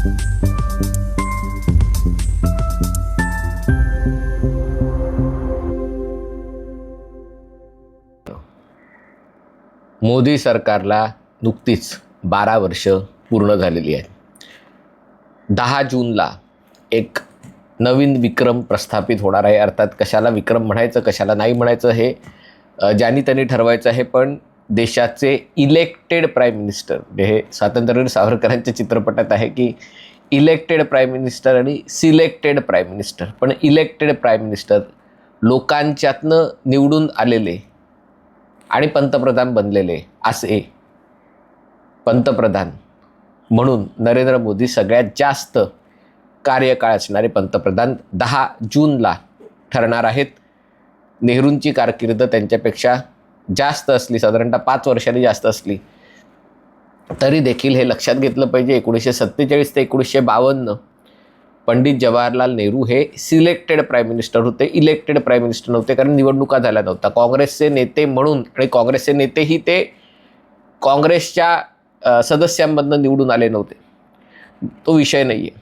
मोदी सरकारला नुकतीच 12 वर्ष पूर्ण झालेली आहेत. 10 जूनला एक नवीन विक्रम प्रस्थापित होणार आहे. अर्थात कशाला विक्रम म्हणायचं कशाला नाही म्हणायचं हे ज्यांनी त्यांनी ठरवायचं आहे. पण देशाचे इलेक्टेड प्राईम मिनिस्टर, हे स्वातंत्र्यवीर सावरकरांच्या चित्रपटात आहे की इलेक्टेड प्राईम मिनिस्टर आणि सिलेक्टेड प्राईम मिनिस्टर, पण इलेक्टेड प्राईम मिनिस्टर लोकांच्यातनं निवडून आलेले आणि पंतप्रधान बनलेले असे पंतप्रधान म्हणून नरेंद्र मोदी सगळ्यात जास्त कार्यकाळ असणारे पंतप्रधान 10 जूनला ठरणार आहेत. नेहरूंची कारकीर्द त्यांच्यापेक्षा जास्त असली, साधारणतः 5 वर्षांनी जास्त असली तरी देखील हे लक्षात घेतलं पाहिजे. 1947 ते 1952 पंडित जवाहरलाल नेहरू हे सिलेक्टेड प्राईम मिनिस्टर होते, इलेक्टेड प्राईम मिनिस्टर नव्हते, कारण निवडणुका झाल्या नव्हत्या. काँग्रेसचे नेते म्हणून, आणि काँग्रेसचे नेतेही ते काँग्रेसच्या सदस्यांमधनं निवडून आले नव्हते, तो विषय नाही आहे.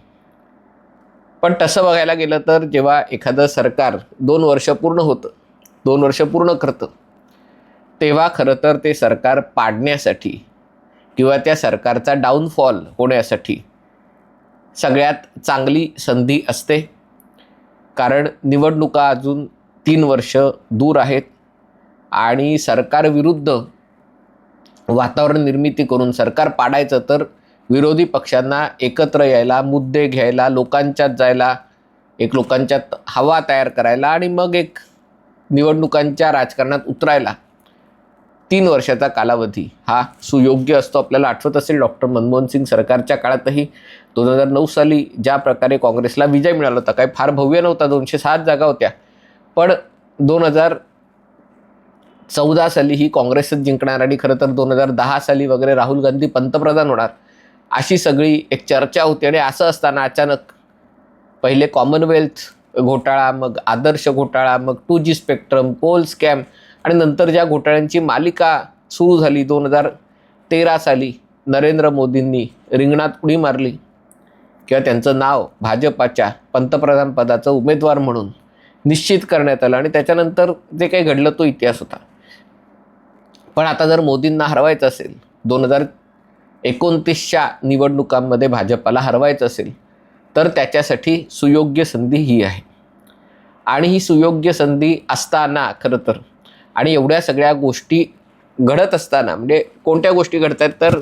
पण तसं बघायला गेलं तर जेव्हा एखादं सरकार 2 वर्ष पूर्ण होतं, 2 वर्ष पूर्ण करतं, तेव्हा खरं तर ते सरकार पाडण्यासाठी किंवा त्या सरकारचा डाऊनफॉल होण्यासाठी सगळ्यात चांगली संधी असते. कारण निवडणुका अजून 3 वर्ष दूर आहेत आणि सरकारविरुद्ध वातावरण निर्मिती करून सरकार पाडायचं तर विरोधी पक्षांना एकत्र यायला, मुद्दे घ्यायला, लोकांच्यात जायला, एक लोकांच्यात हवा तयार करायला आणि मग एक निवडणुकांच्या राजकारणात उतरायला 3 वर्षाचा कालावधी हा सुयोग्य असतो. आपल्याला आठवत असेल डॉक्टर मनमोहन सिंग सरकारच्या काळातही 2009 साली ज्या प्रकारे काँग्रेसला विजय मिळाला होता, काही फार भव्य नव्हता, 207 जागा होत्या, पण 2014 साली ही काँग्रेसच जिंकणार आणि खरं तर 2010 साली वगैरे राहुल गांधी पंतप्रधान होणार अशी सगळी एक चर्चा होती. आणि असं असताना अचानक पहिले कॉमनवेल्थ घोटाळा, मग आदर्श घोटाळा, मग 2G स्पेक्ट्रम, पोल स्कॅम आणि नंतर ज्या घोटाळ्यांची मालिका सुरू झाली 2013 साली नरेंद्र मोदींनी रिंगणात उडी मारली किंवा त्यांचं नाव भाजपाच्या पंतप्रधान पदाचं उमेदवार म्हणून निश्चित करण्यात आलं आणि त्याच्यानंतर जे काही घडलं तो इतिहास होता. पण आता जर मोदींना हरवायचं असेल, 2029च्या निवडणुकांमध्ये भाजपाला हरवायचं असेल तर त्याच्यासाठी सुयोग्य संधी ही आहे. आणि ही सुयोग्य संधी असताना खरं तर, आणि एवढ्या सगळ्या गोष्टी घडत असताना, म्हणजे कोणत्या गोष्टी घडत आहेत तर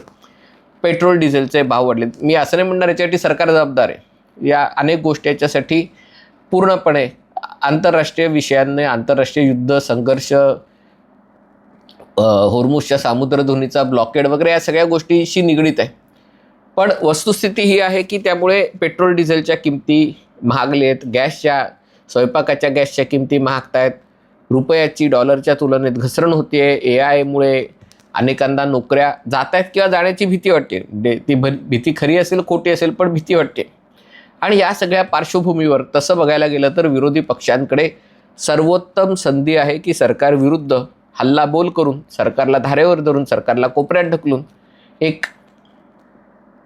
पेट्रोल डिझेलचे भाव वाढले. मी असं नाही म्हणणार याच्यासाठी सरकार जबाबदार आहे, या अनेक गोष्टी याच्यासाठी पूर्णपणे आंतरराष्ट्रीय विषयांनी, आंतरराष्ट्रीय युद्ध, संघर्ष, होर्मुझच्या सामुद्रधुनीचा ब्लॉकेड वगैरे या सगळ्या गोष्टीशी निगडीत आहे. पण वस्तुस्थिती ही आहे की त्यामुळे पेट्रोल डिझेलच्या किमती महागले आहेत, गॅसच्या, स्वयंपाकाच्या गॅसच्या किमती महागत आहेत, रुपयाची डॉलरच्या तुलनेत घसरण होती आहे, AI मुळे अनेकांना नोकऱ्या जात आहेत किंवा जाण्याची भीती वाटते. ती भीती खरी असेल खोटी असेल पण भीती वाटते. आणि या सगळ्या पार्श्वभूमीवर तसं बघायला गेलं तर विरोधी पक्षांकडे सर्वोत्तम संधी आहे की सरकारविरुद्ध हल्लाबोल करून, सरकारला धारेवर धरून, सरकारला कोपऱ्यात ढकलून एक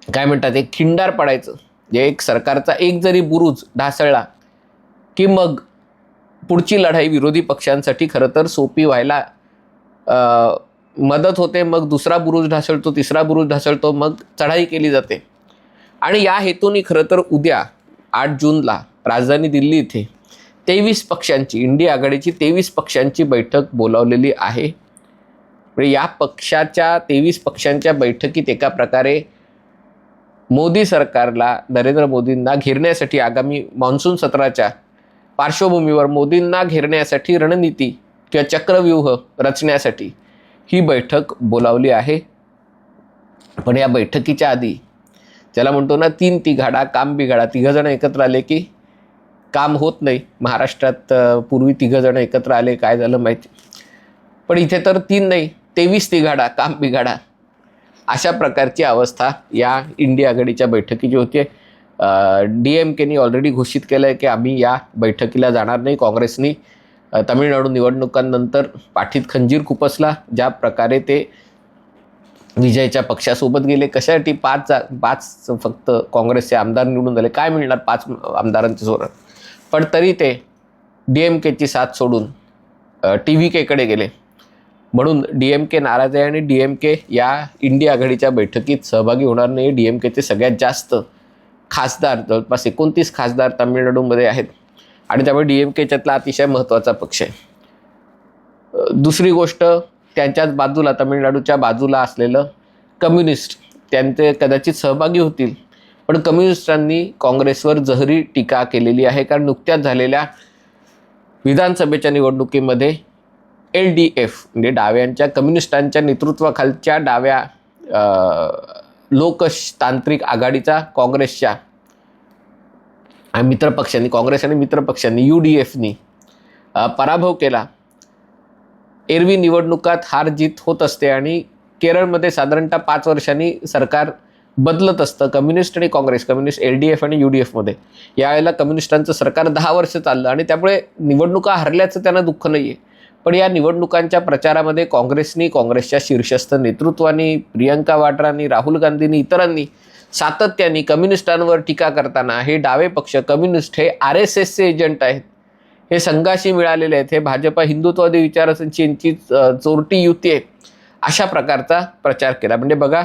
काय म्हणतात एक खिंडार पाडायचं. जे एक सरकारचा एक जरी बुरुज ढासळला की मग पुढची लढाई विरोधी पक्षांसाठी खरं तर सोपी व्हायला मदत होते. मग दुसरा बुरुज ढासळतो, तिसरा बुरुज ढासळतो, मग चढाई केली जाते. आणि या हेतूने खरं तर उद्या 8 जूनला राजधानी दिल्ली इथे 23 पक्षांची, इंडिया आघाडीची 23 पक्षांची बैठक बोलावलेली आहे. म्हणजे या पक्षाच्या 23 पक्षांच्या बैठकीत एका प्रकारे मोदी सरकारला, नरेंद्र मोदींना घेरण्यासाठी, आगामी मान्सून सत्राच्या पार्श्वभूमीवर मोदींना घेरण्यासाठी रणनीती किंवा चक्रव्यूह रचण्यासाठी ही बैठक बोलावली आहे. पण या बैठकीच्या आधी ज्याला म्हणतो ना 3 तिघाडा काम बिघाडा, 3 जण एकत्र आले की काम होत नाही. महाराष्ट्रात पूर्वी 3 जण एकत्र आले, काय झालं माहिती, पण इथे तर 3 नाही 23 तिघाडा काम बिघाडा अशा प्रकारची अवस्था या इंडिया आघाडीच्या बैठकीची होती. DMKनी ऑलरेडी घोषित केलं आहे की आम्ही या बैठकीला जाणार नाही. काँग्रेसनी तमिळनाडू निवडणुकांनंतर पाठीत खंजीर खुपसला, ज्या प्रकारे ते विजयच्या पक्षासोबत गेले. कशासाठी? पाच फक्त काँग्रेसचे आमदार निवडून झाले. काय मिळणार 5 आमदारांचे जोरात? पण तरी ते DMKची साथ सोडून TVKकडे गेले. म्हणून DMK नाराज आहे आणि DMK या इंडिया आघाडीच्या बैठकीत सहभागी होणार नाही. DMKचे सगळ्यात जास्त खासदार, जवळपास 29 खासदार तामिळनाडूमध्ये आहेत आणि त्यामुळे DMKच्यातला अतिशय महत्त्वाचा पक्ष आहे. दुसरी गोष्ट, त्यांच्याच बाजूला, तामिळनाडूच्या बाजूला असलेलं कम्युनिस्ट, त्यांचे कदाचित सहभागी होतील, पण कम्युनिस्टांनी काँग्रेसवर जहरी टीका केलेली आहे. कारण नुकत्याच झालेल्या विधानसभेच्या निवडणुकीमध्ये LDF म्हणजे डाव्यांच्या कम्युनिस्टांच्या नेतृत्वाखालच्या डाव्या लोकतांत्रिक आघाडीचा काँग्रेसच्या मित्रपक्षांनी, काँग्रेस आणि मित्रपक्षांनी UDFनी पराभव केला. एरवी निवडणुकात हार जीत होत असते आणि केरळमध्ये साधारणतः 5 वर्षांनी सरकार बदलत असतं, कम्युनिस्ट आणि काँग्रेस, कम्युनिस्ट LDF आणि UDFमध्ये. यावेळेला कम्युनिस्टांचं सरकार 10 वर्ष चाललं आणि त्यामुळे निवडणुका हरल्याचं त्यांना दुःख नाही आहे. पण या निवडणुकांच्या प्रचारामध्ये काँग्रेसच्या शीर्षस्थ नेतृत्वानी, प्रियंका वाड्रांनी, राहुल गांधींनी, इतरांनी सातत्याने कम्युनिस्टांवर टीका करताना हे डावे पक्ष, कम्युनिस्ट हे RSSचे एजंट आहेत, हे संघाशी मिळालेले आहेत, हे भाजपा हिंदुत्ववादी विचारांची यांची चोरटी युती आहे, अशा प्रकारचा प्रचार केला. म्हणजे बघा,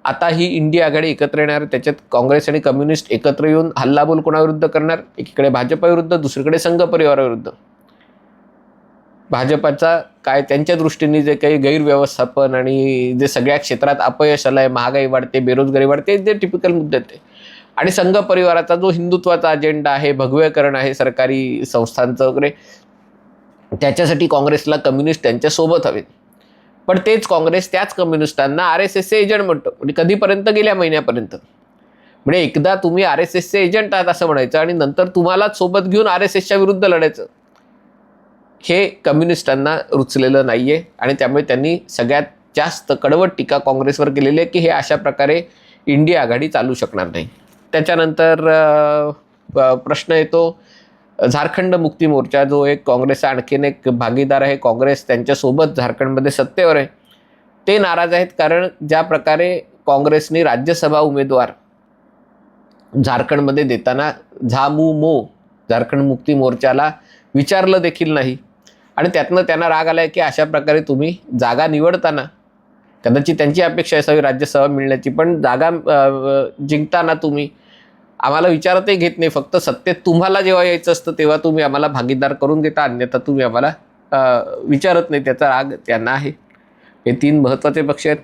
आता ही इंडिया आघाडी एकत्र येणार, त्याच्यात काँग्रेस आणि कम्युनिस्ट एकत्र येऊन हल्लाबोल कोणाविरुद्ध करणार? एकीकडे भाजपाविरुद्ध, दुसरीकडे संघ परिवाराविरुद्ध. भाजपाचा काय त्यांच्या दृष्टीने जे काही गैरव्यवस्थापन आणि जे सगळ्या क्षेत्रात अपयश आलं आहे, महागाई वाढते, बेरोजगारी वाढते, जे टिपिकल मुद्दे आहेत ते. आणि संघ परिवाराचा जो हिंदुत्वाचा अजेंडा आहे, भगवेकरण आहे सरकारी संस्थांचं वगैरे, त्याच्यासाठी काँग्रेसला कम्युनिस्ट त्यांच्यासोबत हवेत. पण तेच काँग्रेस त्याच कम्युनिस्टांना RSSचे एजंट म्हणतो. म्हणजे कधीपर्यंत? गेल्या महिन्यापर्यंत. म्हणजे एकदा तुम्ही RSSचे एजंट आहात असं म्हणायचं आणि नंतर तुम्हालाच सोबत घेऊन RSSच्या विरुद्ध लढायचं. हे कम्युनिस्टांना रुचलेलं नाही आहे आणि त्यामुळे त्यांनी सगळ्यात जास्त कडवट टीका काँग्रेसवर केलेली आहे की हे अशा प्रकारे इंडिया आघाडी चालू शकणार नाही. त्याच्यानंतर प्रश्न येतो झारखंड मुक्ती मोर्चा, जो एक काँग्रेसचा आणखीन एक भागीदार आहे. काँग्रेस त्यांच्यासोबत झारखंडमध्ये सत्तेवर आहे. ते नाराज आहेत कारण ज्या प्रकारे काँग्रेसने राज्यसभा उमेदवार झारखंडमध्ये देताना झामुमो, झारखंड मुक्ती मोर्चाला विचारलं देखील नाही आणि त्यातनं त्यांना राग आला आहे की अशा प्रकारे तुम्ही जागा निवडताना, कदाचित त्यांची अपेक्षा असावी राज्यसभा मिळण्याची, पण जागा जिंकताना तुम्ही आम्हाला विचारतही घेत नाही. फक्त सत्तेत तुम्हाला जेव्हा यायचं असतं तेव्हा तुम्ही आम्हाला भागीदार करून घेता, अन्यथा तुम्ही आम्हाला विचारत नाही. त्याचा राग त्यांना आहे. हे 3 महत्त्वाचे पक्ष आहेत.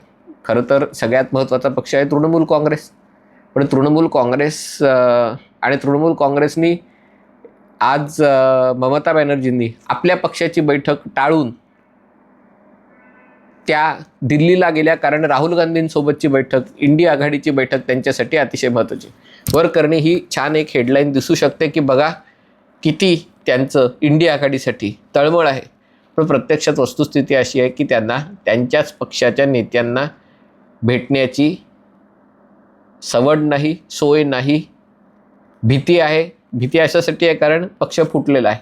खरं तर सगळ्यात महत्त्वाचा पक्ष आहे तृणमूल काँग्रेस. पण तृणमूल काँग्रेस आणि तृणमूल काँग्रेसनी आज ममता बॅनर्जींनी आपल्या पक्षाची बैठक टाळून त्या दिल्लीला गेल्या, कारण राहुल गांधींसोबतची बैठक, इंडिया आघाडीची बैठक त्यांच्यासाठी अतिशय महत्त्वाची. वर करणे ही छान एक हेडलाईन दिसू शकते की बघा किती त्यांचं इंडिया आघाडीसाठी तळमळ आहे. पण प्रत्यक्षात वस्तुस्थिती अशी आहे की त्यांना त्यांच्याच पक्षाच्या नेत्यांना भेटण्याची सवड नाही, सोय नाही, भीती आहे. भीती अशासाठी आहे कारण पक्ष फुटलेला आहे.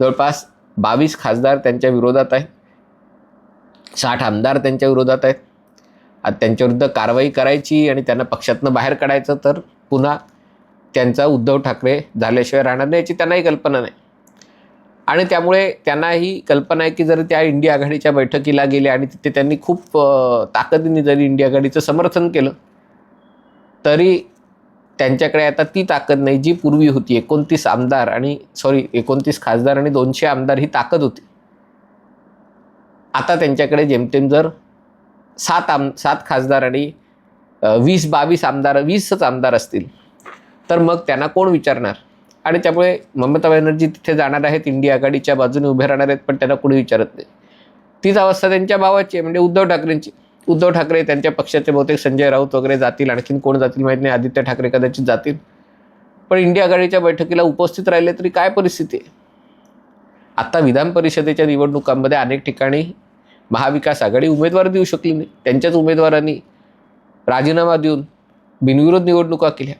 जवळपास 22 खासदार त्यांच्या विरोधात आहेत, 60 आमदार त्यांच्या विरोधात आहेत. आता त्यांच्याविरुद्ध कारवाई करायची आणि त्यांना पक्षातनं बाहेर काढायचं तर पुन्हा त्यांचा उद्धव ठाकरे झाल्याशिवाय राहणार नाही याची त्यांनाही कल्पना नाही. आणि त्यामुळे त्यांना ही कल्पना आहे की जर त्या इंडिया आघाडीच्या बैठकीला गेले आणि तिथे त्यांनी खूप ताकदीने जरी इंडिया आघाडीचं समर्थन केलं तरी त्यांच्याकडे आता ती ताकद नाही जी पूर्वी होती. 29 खासदार आणि 200 आमदार ही ताकद होती. आता जेमतेम जर 7 खासदार आणि 20-22 आमदार, 20च आमदार असतील तर मग त्यांना कोण विचारणार? आणि त्यामुळे ममता बॅनर्जी तिथे जाणार आहेत, इंडिया आघाडीच्या बाजूने उभे राहणार आहेत, पण त्यांना कोणी विचारत नाही. तीच अवस्था त्यांच्या भावाची आहे, म्हणजे उद्धव ठाकरेंची. उद्धव ठाकरे त्यांच्या पक्षाचे बहुतेक संजय राऊत वगैरे जातील, आणखीन कोण जातील माहीत नाही, आदित्य ठाकरे कदाचित जातील. पण इंडिया आघाडीच्या बैठकीला उपस्थित राहिले तरी काय परिस्थिती आहे? आता विधान परिषदेच्या निवडणुकांमध्ये अनेक ठिकाणी महाविकास आघाडी उमेदवार देऊ शकली नाही. त्यांच्याच उमेदवारांनी राजीनामा देऊन बिनविरोध निवडणुका केल्या.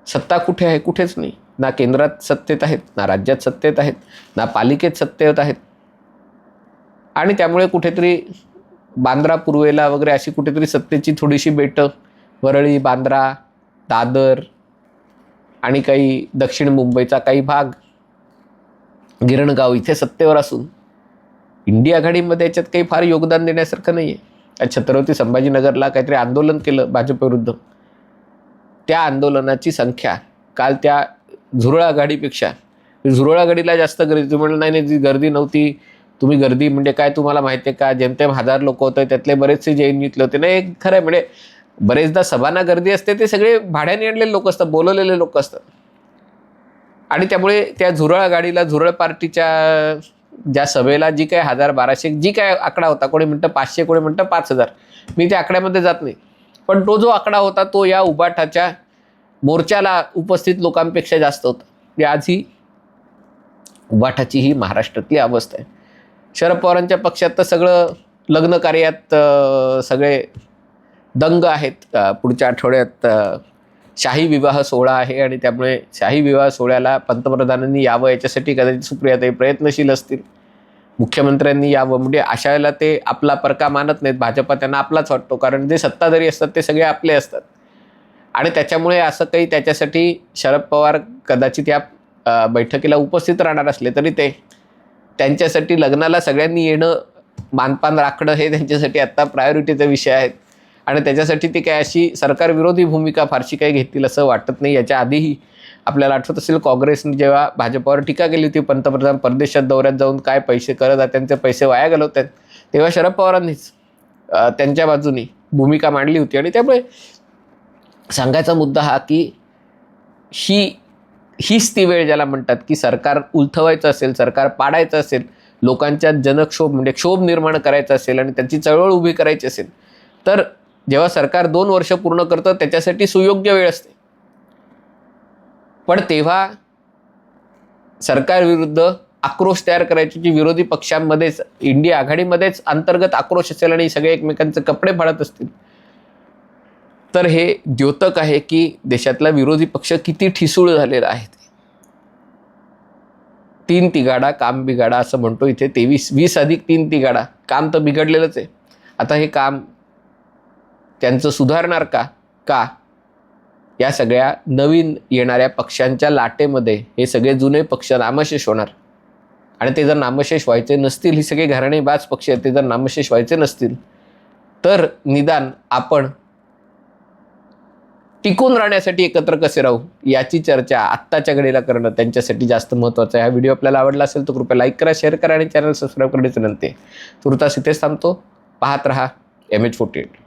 सत्ता कुठे आहे? कुठेच नाही. ना केंद्रात सत्तेत आहेत, ना राज्यात सत्तेत आहेत, ना पालिकेत सत्तेत आहेत. आणि त्यामुळे कुठेतरी बांद्रा पूर्वेला वगैरे अशी कुठेतरी सत्तेची थोडीशी बेटं, वरळी, बांद्रा, दादर आणि काही दक्षिण मुंबईचा काही भाग, गिरणगाव इथे सत्तेवर असून इंडिया आघाडीमध्ये याच्यात काही फार योगदान देण्यासारखं नाही आहे. छत्रपती संभाजीनगरला काहीतरी आंदोलन केलं भाजपविरुद्ध. त्या आंदोलनाची संख्या काल त्या झुरळ आघाडीपेक्षा, झुरळ आघाडीला जास्त गर्दी, तुम्ही म्हणलं नाही जी गर्दी नव्हती, तुम्ही गर्दी म्हणजे काय तुम्हाला माहिती आहे का, जेमतेम 1000 लोक होते, त्यातले बरेचसे JNUतले होते. नाही खरं आहे, म्हणजे बरेचदा सभांना गर्दी असते ते सगळे भाड्याने आणलेले लोक असतात, बोलवलेले लोक असतात. आणि त्यामुळे त्या झुरळ आघाडीला, झुरळ पार्टीच्या ज्या सभेला जी काय 1000-1200 जी काय आकडा होता, कोणी म्हणतं 500, कोणी म्हणतं 5000, मी त्या आकड्यामध्ये जात नाही, पण तो जो आकडा होता तो या उबाठाच्या मोर्चाला उपस्थित लोकांपेक्षा जास्त होता. आज ही उबाठाची ही महाराष्ट्रातली अवस्था आहे. शरद पवारांच्या पक्षात तर सगळं लग्न कार्यात सगळे दंग आहेत. पुढच्या आठवड्यात शाही विवाह सोहळा आहे आणि त्यामुळे शाही विवाह सोहळ्याला पंतप्रधानांनी यावं याच्यासाठी कदाचित सुप्रियाताई प्रयत्नशील असतील, मुख्यमंत्र्यांनी यावं. म्हणजे अशा वेळेला ते आपला परका मानत नाहीत, भाजपा त्यांना आपलाच वाटतो, कारण जे सत्ताधारी असतात ते सगळे आपले असतात. आणि त्याच्यामुळे असं काही त्याच्यासाठी शरद पवार कदाचित या बैठकीला उपस्थित राहणार असले तरी ते त्यांच्यासाठी लग्नाला सगळ्यांनी येणं, मानपान राखणं हे त्यांच्यासाठी आत्ता प्रायोरिटीचा विषय आहेत. आणि त्याच्यासाठी ती काय अशी सरकारविरोधी भूमिका फारशी काही घेतील असं वाटत नाही. याच्या आधीही आपल्याला आठवत असेल काँग्रेसने जेव्हा भाजपवर टीका केली होती, पंतप्रधान परदेशात दौऱ्यात जाऊन काय पैसे करदात्यांचे पैसे वाया घालवत आहेत, तेव्हा शरद पवारांनीच त्यांच्या बाजूनी भूमिका मांडली होती. आणि त्यामुळे सांगायचा मुद्दा हा की हीच ती वेळ ज्याला म्हणतात की सरकार उलथवायचं असेल, सरकार पाडायचं असेल, लोकांच्या जनक्षोभ म्हणजे क्षोभ निर्माण करायचा असेल आणि त्यांची चळवळ उभी करायची असेल, तर जेव्हा सरकार 2 वर्ष पूर्ण करतं त्याच्यासाठी सुयोग्य वेळ असते. पण तेव्हा सरकारविरुद्ध आक्रोश तयार करायची जी विरोधी पक्षांमध्येच, इंडिया आघाडीमध्येच अंतर्गत आक्रोश असेल आणि सगळे एकमेकांचे कपडे फाडत असतील, तर हे द्योतक आहे की देशातला विरोधी पक्ष किती ठिसूळ झालेला आहे. 3 तिगाडा काम बिगाडा असं म्हणतो इथे. 20 अधिक 3 तिगाडा, काम तर बिघडलेलंच आहे. आता हे काम त्यांचं सुधारणार का या सगळ्या नवीन येणाऱ्या पक्षांच्या लाटेमध्ये हे सगळे जुने पक्ष नामशेष होणार. आणि ते जर नामशेष व्हायचे नसतील, ही सगळे घराणेबाज पक्ष आहेत, ते जर नामशेष व्हायचे नसतील, तर निदान आपण टिकून राहण्यासाठी एकत्र कसे राहू याची चर्चा आत्ताच्या घडीला करणं त्यांच्यासाठी जास्त महत्त्वाचं आहे. हा व्हिडिओ आपल्याला आवडला असेल तर कृपया लाईक करा, शेअर करा आणि चॅनल सबस्क्राईब करण्याची विनंती आहे. तुर्तास इथेच थांबतो. पाहत रहा MH48.